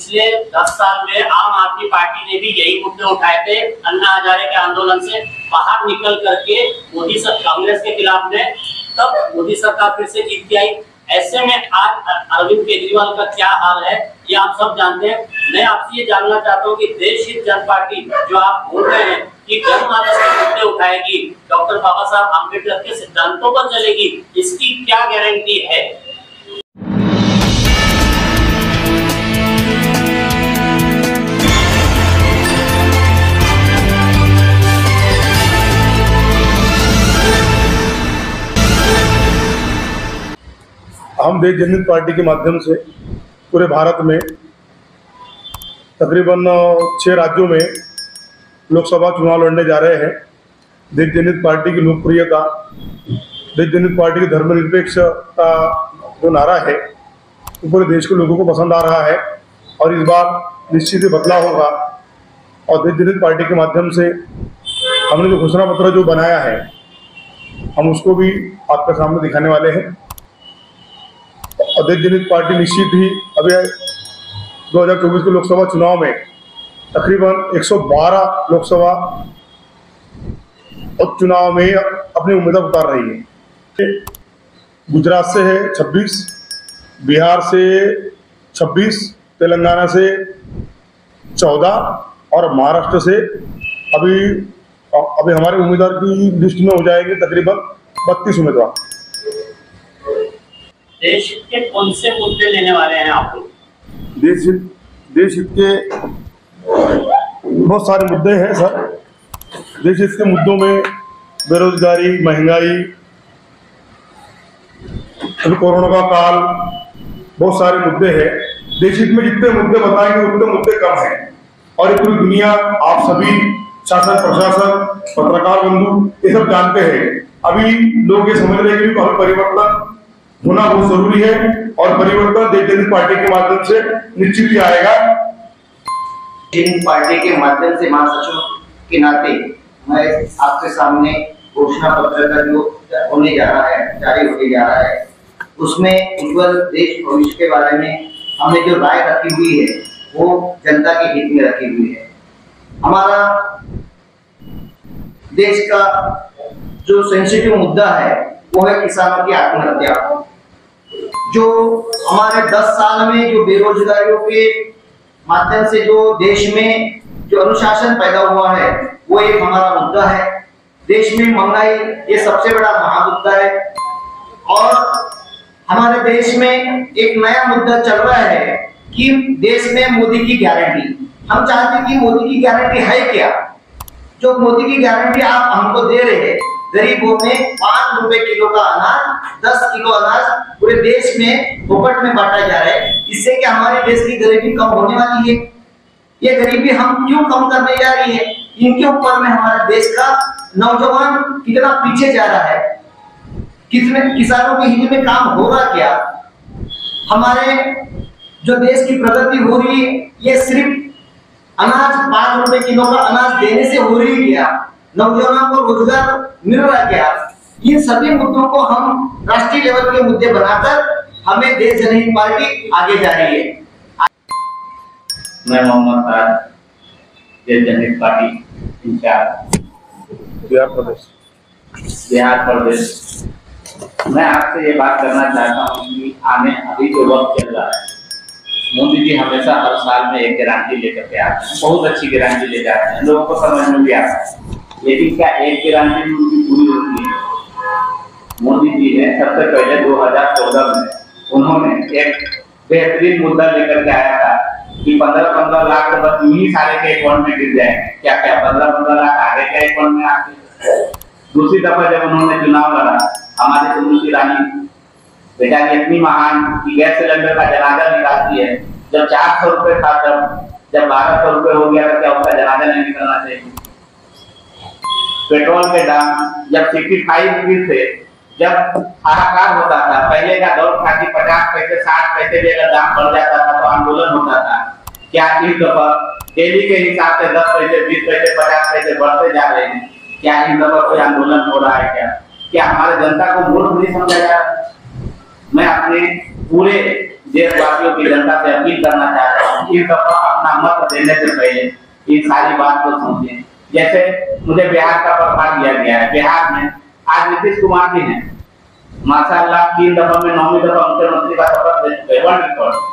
पिछले 10 साल में आम आदमी पार्टी ने भी यही मुद्दे उठाए थे। अन्ना हजारे के आंदोलन से बाहर निकल करके मोदी सब कांग्रेस के खिलाफ में, तब मोदी सरकार फिर से जीत के आई। ऐसे में आज अरविंद केजरीवाल का क्या हाल है ये आप सब जानते हैं। मैं आपसे ये जानना चाहता हूँ कि देश हित जन पार्टी जो आप बोल रहे हैं कि जनमानस के मुद्दे उठाएगी, डॉक्टर बाबा साहब आम्बेडकर के सिद्धांतों पर चलेगी, इसकी क्या गारंटी है? हम देश जनहित पार्टी के माध्यम से पूरे भारत में तकरीबन 6 राज्यों में लोकसभा चुनाव लड़ने जा रहे हैं। देश जनहित पार्टी की लोकप्रियता, देश जनहित पार्टी की धर्मनिरपेक्षता का जो नारा है वो पूरे देश के लोगों को पसंद आ रहा है और इस बार निश्चित ही बदलाव होगा। और देश जनहित पार्टी के माध्यम से हमने जो घोषणा पत्र जो बनाया है हम उसको भी आपके सामने दिखाने वाले हैं। और देश जनहित पार्टी निश्चित ही अभी 2024 के लोकसभा चुनाव में तकरीबन 112 लोकसभा उपचुनाव में अपने उम्मीदवार उतार रही है। गुजरात से है 26, बिहार से 26, तेलंगाना से 14 और महाराष्ट्र से अभी हमारे उम्मीदवार की लिस्ट में हो जाएंगे तकरीबन 32 उम्मीदवार। देश हित के कौन से मुद्दे लेने वाले हैं आप लोग? देश हित के बहुत सारे मुद्दे हैं सर। देश हित के मुद्दों में बेरोजगारी, महंगाई, अभी कोरोना का काल, बहुत सारे मुद्दे हैं। देश हित में जितने मुद्दे बताएंगे उतने मुद्दे कम हैं और ये पूरी दुनिया, आप सभी शासन प्रशासन, पत्रकार बंधु ये सब जानते हैं। अभी लोग ये समझ रहे हैं कि हमें परिवर्तन होना बहुत जरूरी है और परिवर्तन देश जनहित पार्टी के माध्यम से निश्चित ही आएगा। जनहित पार्टी के माध्यम से महासचिव के नाते मैं आपके सामने घोषणा पत्र का जो होने जा रहा है, जारी होने जा रहा है, उसमें उज्जवल देश भविष्य के बारे में हमने जो राय रखी हुई है वो जनता के हित में रखी हुई है। हमारा देश का जो सेंसिटिव मुद्दा है वो है किसानों की आत्महत्या। जो हमारे 10 साल में जो बेरोजगारियों के माध्यम से जो देश में जो अनुशासन पैदा हुआ है वो एक हमारा मुद्दा है। देश में महंगाई ये सबसे बड़ा महामुद्दा है और हमारे देश में एक नया मुद्दा चल रहा है कि देश में मोदी की गारंटी। हम चाहते हैं कि मोदी की गारंटी है क्या? जो मोदी की गारंटी आप हमको दे रहे हैं, गरीबों में 5 रुपए किलो का अनाज, 10 किलो अनाज पूरे देश में फोकट में बांटा जा रहा है। इससे क्या हमारे देश की गरीबी कम होने वाली है? ये गरीबी हम क्यों कम करने जा रही है? इनके ऊपर में हमारे देश का नौजवान कितना पीछे जा रहा है, किसमें किसानों के हित में काम हो रहा क्या? हमारे जो देश की प्रगति हो रही है ये सिर्फ अनाज 5 रुपए किलो का अनाज देने से हो रही है क्या? नौजवानों को रोजगार मिल रहा क्या? ये सभी मुद्दों को हम राष्ट्रीय लेवल के मुद्दे बनाकर हमें देश जनहित पार्टी आगे जा रही है। मैं मोहम्मद फराज, देश जनहित पार्टी इंचार्ज बिहार प्रदेश। मैं आपसे ये बात करना चाहता हूँ कि अभी जो वक्त चल रहा है, मोदी जी हमेशा हर साल में एक गारंटी लेकर के आते हैं, बहुत अच्छी गारंटी ले जाते हैं, लोगों को समझ में भी आता है, लेकिन क्या एक गारंटी उनकी पूरी होती है? मोदी जी ने सबसे पहले 2014 में उन्होंने एक बेहतरीन मुद्दा लेकर के आया था कि 15-15 लाख तो बस यूं ही सारे के अकाउंट में गिर जाए। क्या 15-15 लाख आगे के अकाउंट में आते? दूसरी दफा जब उन्होंने चुनाव लड़ा, हमारी स्मृति ईरानी बेचारी इतनी महान कि गैस सिलेंडर का जनाजा निकालती है। जब 400 रुपए था तब, जब 1200 रुपए हो गया तो क्या उसका जनाजा नहीं निकलना चाहिए? पेट्रोल के दाम जब 65 रुपये थे, जब हाहाकार होता था, पहले का दौर था कि 50 पैसे 60 पैसे भी अगर दाम बढ़ जाता था तो आंदोलन होता था। क्या इस दफा डेली के हिसाब से 10 पैसे 20 पैसे 50 पैसे बढ़ते जा रहे हैं? क्या इस दफा कोई आंदोलन हो रहा है क्या? क्या हमारे जनता को मूर्ख नहीं समझा जा रहा? मैं अपने पूरे देशवासियों की जनता से अपील करना चाहता हूँ, इस दफा अपना मत देने से पहले इन सारी बात को समझें। जैसे मुझे बिहार का प्रभार दिया गया है, बिहार में आज नीतीश कुमार जी हैं, माशाअल्लाह 3 दफा में 9वीं दफा मुख्यमंत्री का शपथ ले चुके हैं।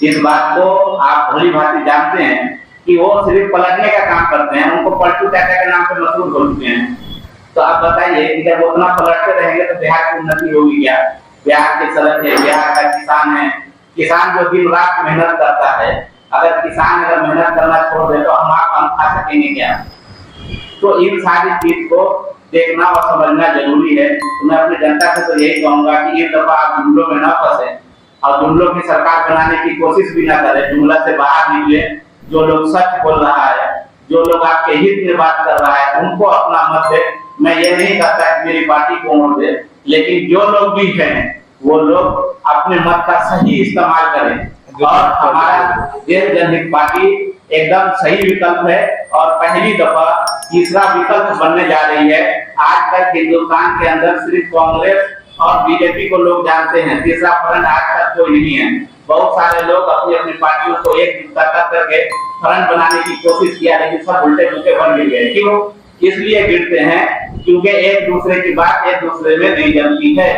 इस बात को आप भली भांति जानते हैं कि वो सिर्फ पलटने का काम करते हैं, उनको पलटू चाचा के नाम से मशहूर हो चुके हैं। तो आप बताइए कि जब वो उतना पलटते रहेंगे तो बिहार की उन्नति होगी क्या? बिहार की सड़क है, बिहार का किसान है, किसान जो दिन रात मेहनत करता है, अगर किसान अगर मेहनत करना छोड़ दे तो हम आप खा सकेंगे क्या? तो इन सारी चीज को देखना और समझना जरूरी है। तो मैं अपनी जनता से तो यही कहूंगा कि इस दफा आप जुमलों में न फंसे और जुमलों की सरकार बनाने की कोशिश भी ना करें। जुमला से बाहर निकले, जो लोग सच बोल रहा है, जो लोग आपके हित में बात कर रहा है, उनको अपना मत दे। मैं ये नहीं कहता कि मेरी पार्टी को वोट दे, लेकिन जो लोग भी हैं वो लोग अपने मत का सही इस्तेमाल करें। और हमारा देश जनहित पार्टी एकदम सही विकल्प है और पहली दफा तीसरा विकल्प बनने जा रही है। आज तक हिंदुस्तान के अंदर सिर्फ कांग्रेस और बीजेपी को लोग जानते हैं, तीसरा फ्रंट आज तक कोई नहीं है। बहुत सारे लोग अपनी अपनी पार्टियों को एक करके फ्रंट बनाने की कोशिश किया, लेकिन सब उल्टे पुल्टे बन गए। क्यों? इसलिए गिरते हैं क्योंकि एक दूसरे की बात एक दूसरे में नहीं जमती है,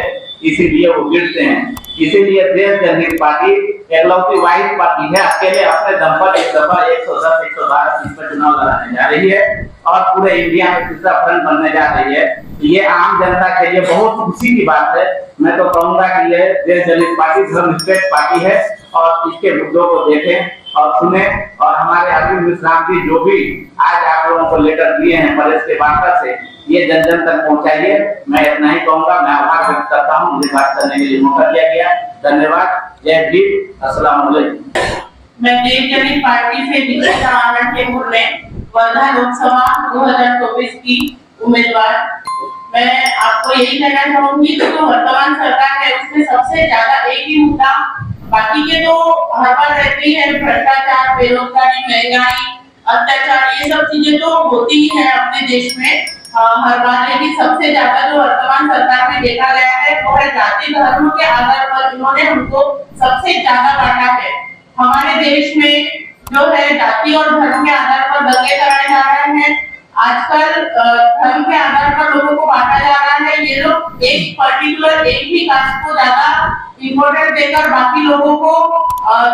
इसीलिए वो गिरते हैं। इसीलिए देश जनहित पार्टी एकलौती वाहिद पार्टी है, अकेले अपने दम पर एक दफा 110-112 सीट पर चुनाव लड़ाने जा रही है और पूरे इंडिया में तीसरा फ्रंट बनने जा रही है। ये आम जनता के लिए बहुत खुशी की बात है। मैं तो कहूंगा कि ये देश जनहित पार्टी धर्मनिरपेक्ष पार्टी है और इसके मुद्दों को देखें और सुने। और हमारे अरविंद विश्राम जी जो भी आज आप लोगों को लेटर दिए हैं प्रेस के वार्ता से, ये जन जन तक पहुंचाइए। मैं इतना ही कहूंगा। मैं आभार व्यक्त करता हूँ, मुझे बात करने के लिए मौका दिया गया। धन्यवाद। जय भीम, अस्सलाम वालेकुम। मैं देश जनहित पार्टी से दीपिका आनंद टेमुर में वर्धा लोकसभा 2024 की उम्मीदवार। मैं आपको यही कहना चाहूंगी कि जो वर्तमान सरकार है उसमें सबसे ज्यादा एक ही मुद्दा, बाकी के तो हर बार रहती है, भ्रष्टाचार, बेरोजगारी, महंगाई, अत्याचार, ये सब चीजें तो होती ही है अपने देश में हर बार। लेकिन सबसे ज्यादा जो वर्तमान सरकार में देखा गया है वो है जाति धर्म के आधार पर इन्होंने हमको सबसे ज्यादा बांटा है। हमारे देश में जो है जाति और धर्म के आधार पर दंगे कराए जा रहे हैं। आजकल धर्म के आधार पर लोगों को बांटा जा रहा है। ये लोग एक पर्टिकुलर एक ही कास्ट को ज्यादा इम्पोर्टेंस देकर बाकी लोगों को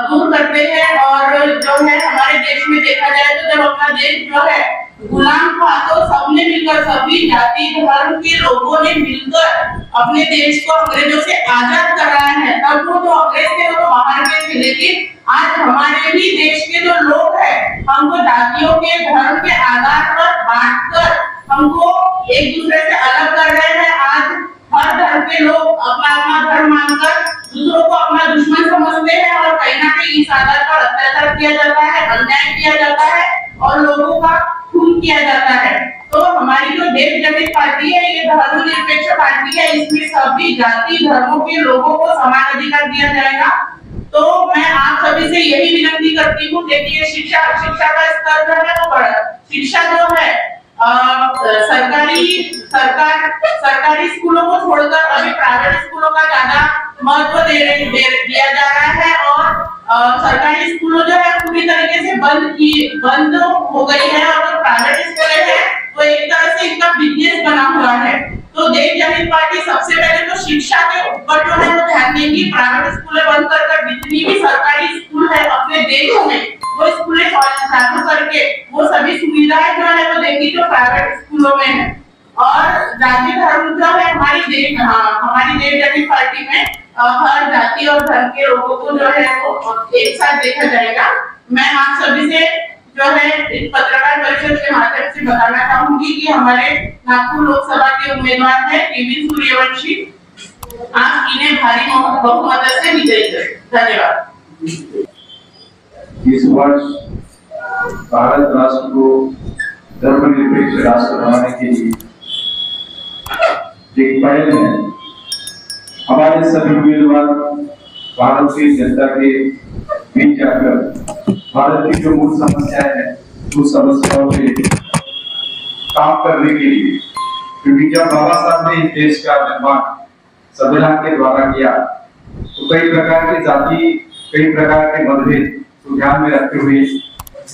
दूर करते हैं। और जो है हमारे देश में देखा जाए तो जब अपना देश जो है गुलाम था तो सबने मिलकर, सभी जाति धर्म के लोगों ने मिलकर अपने देश को अंग्रेजों से आजाद कराया है। तब वो जो अंग्रेज थे वो बाहर गए थे, लेकिन आज हमारे ही देश के जो लोग हैं हमको जातियों के धर्म के आधार पर बांटकर हमको एक दूसरे से अलग कर रहे हैं। आज हर धर्म के लोग अपना अपना धर्म मानकर दूसरों को अपना दुश्मन समझते हैं और कहीं ना कहीं इस आधार पर अत्याचार किया जाता है, अन्याय किया जाता है और लोगों का खून किया जाता है। तो हमारी जो देश जनहित पार्टी है ये धर्मनिरपेक्ष पार्टी है, इसमें सभी जाति धर्मों के लोगों को समान अधिकार दिया जाएगा। तो मैं आप सभी से यही विनती करती हूँ, देखिए शिक्षा का स्तर जो है वो बढ़ा, शिक्षा जो है सरकारी स्कूलों को छोड़कर अभी प्राइवेट स्कूलों का ज्यादा महत्व दिया जा रहा है और सरकारी स्कूलों जो है पूरी तरीके से बंद हो गई है और जो प्राइवेट स्कूल है वो एक तरह से इनका बिजनेस बना हुआ है। तो देश जनहित पार्टी सबसे पहले तो शिक्षा के ऊपर जो है वो ध्यान देगी। प्राइवेट स्कूलें बंद कर जितनी भी सरकारी स्कूल है अपने देश में वो स्कूलें चालू करके वो सभी सुविधाएं जो है वो देगी जो प्राइवेट स्कूलों में है। और जाति धर्म जो है हमारी देश जनहित पार्टी में हर जाति और धर्म के लोगों को जो है वो एक साथ देखा जाएगा। मैं आप सभी से जो है इस पत्रकार परिषद के माध्यम से बताना चाहूंगी कि हमारे नागपुर लोकसभा के उम्मीदवार है केविन सूर्यवंशी। आप इन्हें भारी बहुमत से विजयी करें। धन्यवाद। इस वर्ष भारत राष्ट्र को धर्मनिरपेक्ष राष्ट्र बनाने के लिए एक पहल है। हमारे सभी उम्मीदवार भारत की जनता के बीच जाकर भारत की जो मूल समस्याएं हैं उस समस्याओं पे काम करने के लिए, क्योंकि जब बाबा साहब ने इस देश का निर्माण संविधान के द्वारा किया तो कई प्रकार के जाति, कई प्रकार के मतभेद को ध्यान में रखते हुए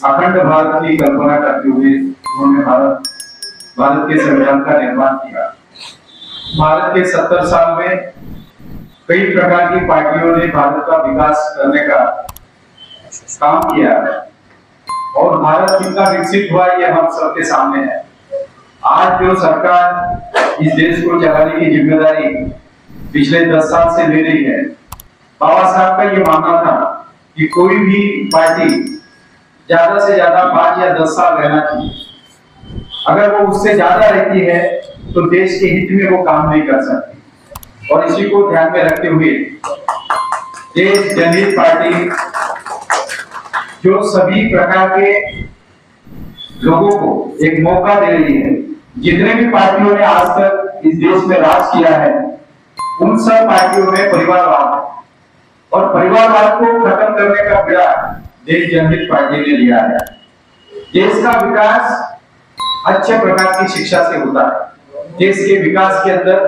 अखंड भारत की कल्पना करते हुए उन्होंने भारत के संविधान का निर्माण किया। भारत के 70 साल में कई प्रकार की पार्टियों ने भारत का विकास करने का काम किया और भारत कितना विकसित हुआ ये हम सबके सामने है। आज जो सरकार इस देश को चलाने की जिम्मेदारी पिछले 10 साल से ले रही है, बाबा साहब का ये मानना था कि कोई भी पार्टी ज्यादा से ज्यादा 5 या 10 साल रहना चाहिए। अगर वो उससे ज्यादा रहती है तो देश के हित में वो काम नहीं कर सकती। और इसी को ध्यान में रखते हुए देश जनहित पार्टी जो सभी प्रकार के लोगों को एक मौका दे रही है। जितने भी पार्टियों ने आज तक इस देश में राज किया है उन सब पार्टियों में परिवारवाद है और परिवारवाद को खत्म करने का बीड़ा देश जनहित पार्टी ने लिया है। देश का विकास अच्छे प्रकार की शिक्षा से होता है। देश के विकास के अंदर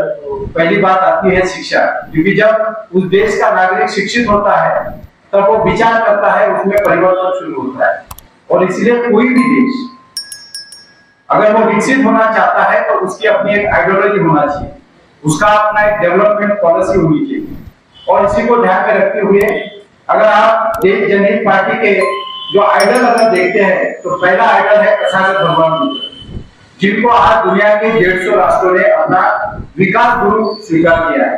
पहली बात आती है शिक्षा, क्योंकि जब उस देश का नागरिक शिक्षित होता है तब वो विचार करता है, उसमें परिवर्तन शुरू होता है। और इसलिए कोई भी देश अगर वो विकसित होना चाहता है तो उसकी अपनी एक आइडियोलॉजी होना चाहिए, उसका अपना एक डेवलपमेंट पॉलिसी होनी चाहिए। और इसी को ध्यान में रखते हुए अगर आप देश जनहित पार्टी के जो आइडल अगर देखते हैं तो पहला आइडल है तथागत भगवान बुद्ध, जिनको आज दुनिया के 150 राष्ट्रों ने अपना विकास गुरु स्वीकार किया है।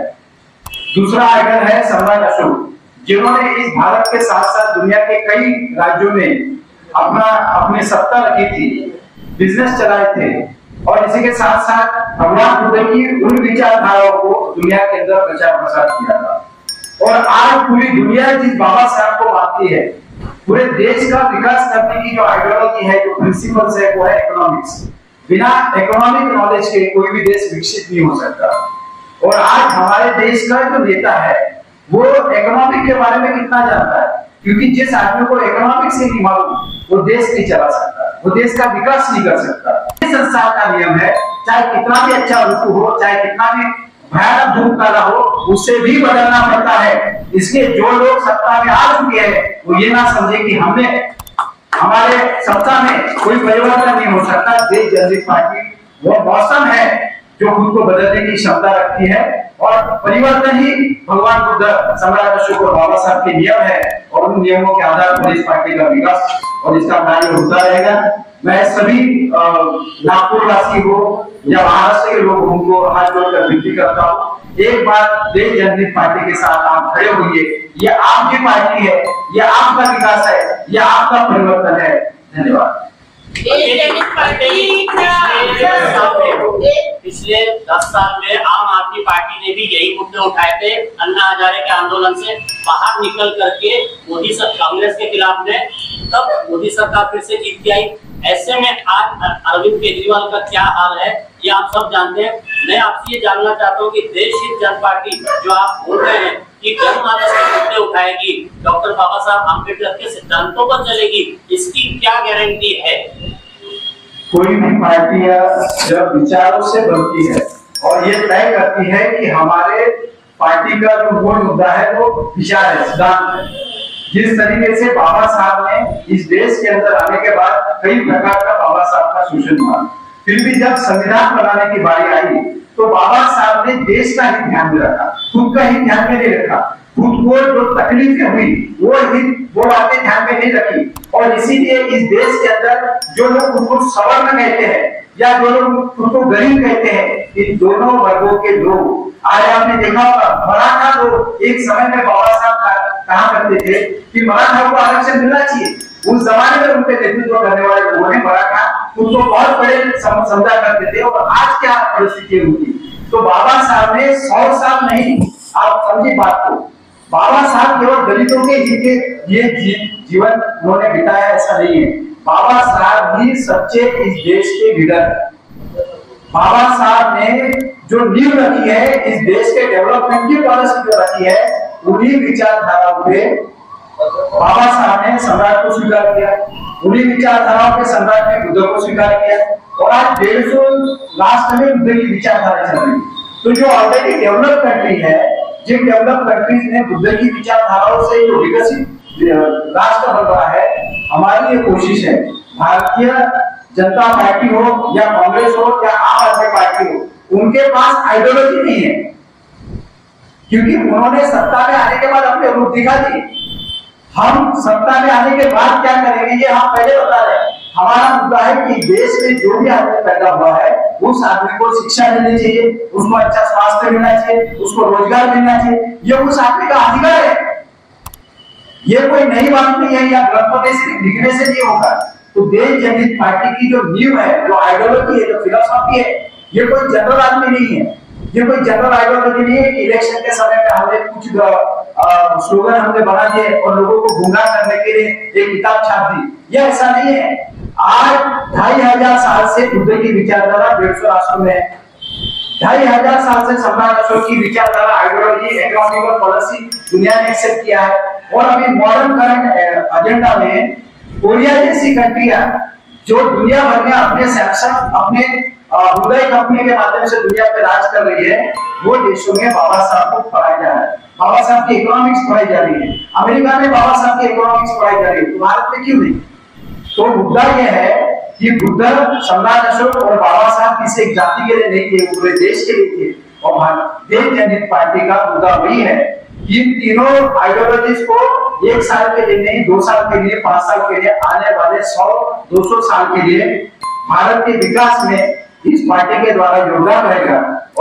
दूसरा आइडल है सम्राट अशोक, जिन्होंने इस भारत के साथ साथ दुनिया के कई राज्यों में अपनी सत्ता रखी थी, बिजनेस चलाए थे और इसी के साथ साथ भगवान बुद्ध की उन विचारधाराओं को दुनिया के अंदर प्रचार प्रसार किया था। और आज पूरी दुनिया जिस बाबा साहब को मानती है, पूरे देश का विकास करने की जो आइडियोलॉजी है, जो प्रिंसिपल्स है, वो है इकोनॉमिक्स। बिना इकोनॉमिक नॉलेज के कोई भी देश विकसित नहीं हो सकता। और आज हमारे देश का जो नेता है वो इकोनॉमिक के बारे में कितना जानता है, क्योंकि जिस आदमी को इकोनॉमिक्स से नहीं मालूम वो देश नहीं चला सकता, वो देश का विकास नहीं कर सकता। इस संसार का नियम है, चाहे कितना भी अच्छा ऋतु हो, चाहे कितना भी भयानक धूप काला हो, उसे भी बदलना पड़ता है। इसके जो लोग सत्ता में आ चुके हैं वो ये ना समझे कि हमारे सत्ता में कोई परिवर्तन नहीं हो सकता। देश जनहित पार्टी वो मौसम है जो खुद को बदलने की क्षमता रखती है और परिवर्तन ही भगवान बुद्ध, सम्राट अशोक और बाबा साहब के नियम है और उन नियमों के आधार पर इस पार्टी का विकास और इसका कार्य होता रहेगा। मैं सभी नागपुर वासी हो या महाराष्ट्र के लोग उनको हाथ जोड़कर विनती करता हूँ, एक बार देश जनहित पार्टी के साथ आप खड़े होइए। ये आपकी पार्टी है, ये आपका विकास है, ये आपका परिवर्तन है। धन्यवाद। पिछले 10 साल में आम आदमी पार्टी ने भी यही मुद्दे उठाए थे। अन्ना हजारे के आंदोलन से बाहर निकल करके मोदी सरकार कांग्रेस के खिलाफ ने, तब मोदी सरकार फिर से जीत के आई। ऐसे में आज अरविंद केजरीवाल का क्या हाल है ये आप सब जानते हैं। मैं आपसे ये जानना चाहता हूँ कि देश हित जन पार्टी जो आप बोल रहे हैं कि जनमानस के मुद्दे उठाएगी, डॉक्टर बाबा साहब अम्बेडकर के सिद्धांतों पर चलेगी, इसकी क्या गारंटी है? कोई भी पार्टियां जब विचारों से बनती है और ये तय करती है कि हमारे पार्टी का जो मूल मुद्दा है वो विचार है, सिद्धांत है। जिस तरीके से बाबा साहब ने इस देश के अंदर आने के बाद कई प्रकार का बाबा साहब का शोषण हुआ, फिर भी जब संविधान बनाने की बारी आई तो बाबा साहब ने देश का ही ध्यान में रखा, खुद का ही ध्यान में नहीं रखा। खुद को जो तकलीफें हुई वो बातें ध्यान में नहीं रखी। और इसीलिए इस देश के अंदर जो लोग खुद को सवर्ण कहते हैं या जो लोग खुद को गरीब कहते हैं, इन दोनों वर्गों के लोग, आज आपने देखा होगा मराठा लोग एक समय में बाबा साहब कहा करते थे कि मराठा को आरक्षण मिलना चाहिए। उस जमाने में उनके नेतृत्व करने वाले लोगों ने मराठा उनको बहुत बड़े समझा करते थे। और आज क्या परिस्थिति होगी, तो बाबा साहब ने 100 साल नहीं, आप समझिए बात को, बाबा साहब केवल दलितों के हित के ये जीवन उन्होंने बिताया ऐसा नहीं है। बाबा साहब भी सच्चे इस देश के लीडर। बाबा साहब ने जो नींव रखी है इस देश के डेवलपमेंट की पॉलिसी जो रखी है, उन्हीं विचारधाराओं पे बाबा साहब ने सम्राट को स्वीकार किया, उन्हीं विचारधाराओं के सम्राट ने बुद्ध को स्वीकार किया। और आज 150 राष्ट्र में बुद्ध की विचारधारा चल रही है। तो जो ऑलरेडी डेवलप कंट्री है जिन डेवलप कंट्रीज में बुद्ध की विचारधाराओं से जो विकसित राष्ट्र बन रहा है, हमारी ये कोशिश है भारतीय जनता पार्टी हो या कांग्रेस हो या आम आदमी पार्टी हो, उनके पास आइडियोलॉजी नहीं है, क्योंकि उन्होंने सत्ता में आने के बाद अपने रूप दिखा दिए। हम सत्ता में आने के बाद क्या करेंगे ये हम पहले बता रहे हैं। हमारा मुद्दा है कि देश में जो भी आदमी पैदा हुआ है उस आदमी को शिक्षा मिलनी चाहिए, उसको अच्छा स्वास्थ्य मिलना चाहिए, उसको रोजगार मिलना चाहिए, ये उस आदमी का अधिकार है। ये कोई नई बात नहीं है या ग्रंथों में सिर्फ लिखने से नहीं होगा। तो देश जनहित पार्टी की जो नींव है, जो आइडियोलॉजी है, जो फिलोसॉफी है, ये कोई जनरल आदमी नहीं है, ये कोई जनरल आइडियोलॉजी नहीं है कि इलेक्शन के समय में हमने कुछ स्लोगन हमने बना दिए और लोगों को गुमराह करने के लिए एक किताब छाप दी। ये ऐसा नहीं है। आज 2500 साल से बुद्ध की विचारधारा 150 राष्ट्रों में है। 2500 साल से सम्राट अशोक की विचारधारा, आइडियोलॉजी, इकोनॉमिक पॉलिसी दुनिया ने एक्सेप्ट किया है। और अभी मॉडर्न करंट एजेंडा में कोरिया जैसी कंट्रियां जो दुनिया भर में अपने सैमसंग, अपने हुंडई कंपनी के माध्यम से दुनिया पे राज कर रही है, वो देशों में बाबा साहब को पढ़ाया जा रहा है, बाबा साहब की इकोनॉमिक्स पढ़ाई जा रही है। अमेरिका में बाबा साहब की इकोनॉमिक्स पढ़ाई जा रही है, तो भारत में क्यों नहीं? तो मुद्दा यह है कि बुद्ध, सम्राट अशोक और बाबा साहब किसी एक जाति के लिए नहीं थे, पूरे देश के लिए थे। और देश जनहित पार्टी का मुद्दा वही है कि इन तीनों आइडियोलॉजीज को 1 साल के लिए नहीं, 2 साल के लिए, 5 साल के लिए, आने वाले 100-200 साल के लिए भारत के विकास में इस पार्टी के द्वारा योगदान रहेगा।